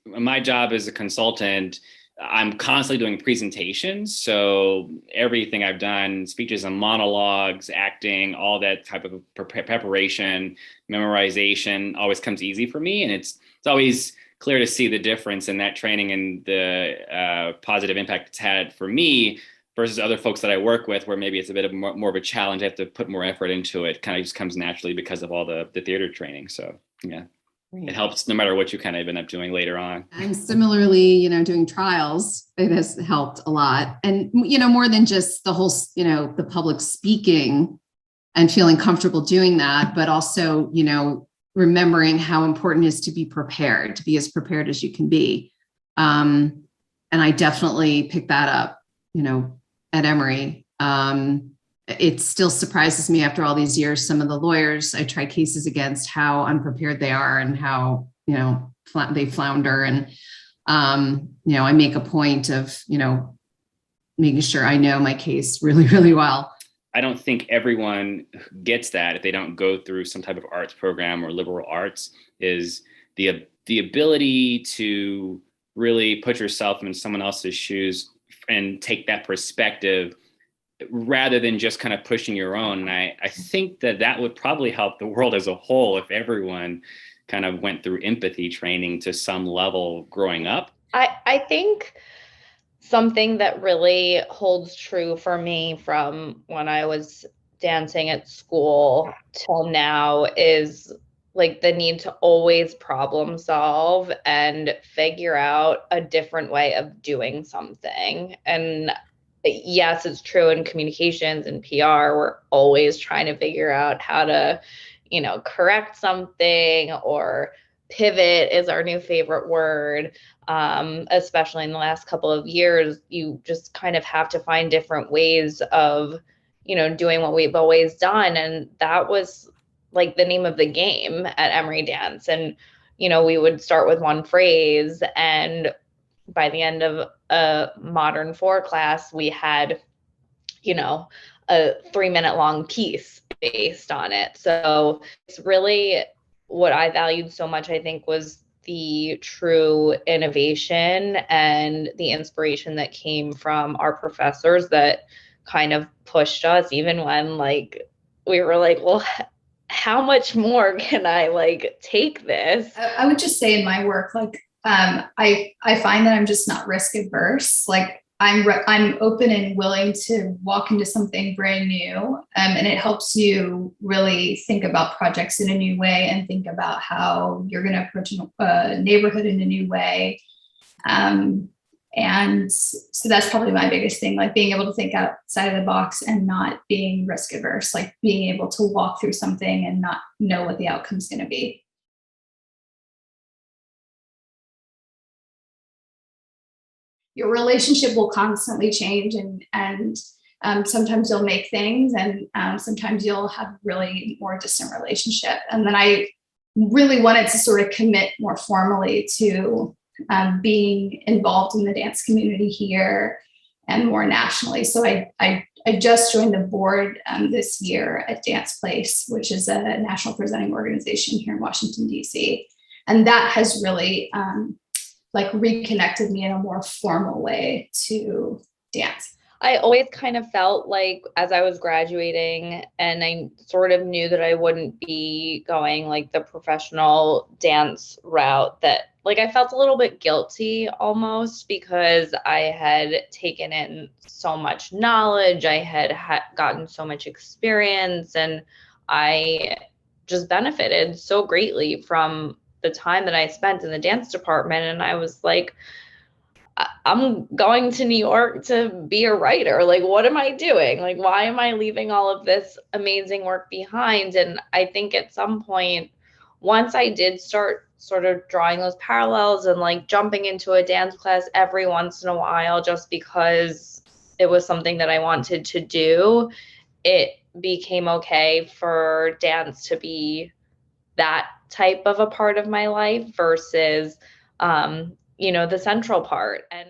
My job as a consultant, I'm constantly doing presentations. So everything I've done, speeches and monologues, acting, all that type of preparation, memorization, always comes easy for me. And it's always clear to see the difference in that training and the positive impact it's had for me versus other folks that I work with, where maybe it's a bit of more of a challenge. I have to put more effort into it. Kind of just comes naturally because of all the theater training. So yeah. It helps no matter what you kind of end up doing later on. And similarly, doing trials, it has helped a lot. And, more than just the whole, the public speaking and feeling comfortable doing that, but also, remembering how important it is to be prepared, to be as prepared as you can be. And I definitely picked that up, at Emory. It still surprises me after all these years, some of the lawyers I try cases against, how unprepared they are and how, they flounder. And, I make a point of, making sure I know my case really, really well. I don't think everyone gets that if they don't go through some type of arts program or liberal arts, is the ability to really put yourself in someone else's shoes and take that perspective rather than just kind of pushing your own. And I think that would probably help the world as a whole if everyone kind of went through empathy training to some level growing up. I think something that really holds true for me from when I was dancing at school till now is like the need to always problem solve and figure out a different way of doing something. And yes, it's true in communications and PR, we're always trying to figure out how to, correct something, or pivot is our new favorite word. Especially in the last couple of years, you just kind of have to find different ways of, doing what we've always done. And that was like the name of the game at Emory Dance. And, we would start with one phrase, and by the end of a Modern 4 class, we had, a 3-minute long piece based on it. So it's really what I valued so much, I think, was the true innovation and the inspiration that came from our professors that kind of pushed us, even when we were like, well, how much more can I take this? I would just say in my work, I find that I'm just not risk adverse. I'm open and willing to walk into something brand new. And it helps you really think about projects in a new way and think about how you're going to approach a neighborhood in a new way. And so that's probably my biggest thing, being able to think outside of the box and not being risk averse, being able to walk through something and not know what the outcome is going to be. Your relationship will constantly change, and sometimes you'll make things, and sometimes you'll have really more distant relationship. And then I really wanted to sort of commit more formally to being involved in the dance community here and more nationally. So I just joined the board this year at Dance Place, which is a national presenting organization here in Washington, D.C. And that has really reconnected me in a more formal way to dance. I always kind of felt like as I was graduating and I sort of knew that I wouldn't be going the professional dance route, that I felt a little bit guilty almost, because I had taken in so much knowledge, I had gotten so much experience, and I just benefited so greatly from the time that I spent in the dance department. And I was like, I'm going to New York to be a writer. What am I doing? Why am I leaving all of this amazing work behind? And I think at some point, once I did start sort of drawing those parallels and jumping into a dance class every once in a while, just because it was something that I wanted to do, it became okay for dance to be that type of a part of my life versus, the central part. And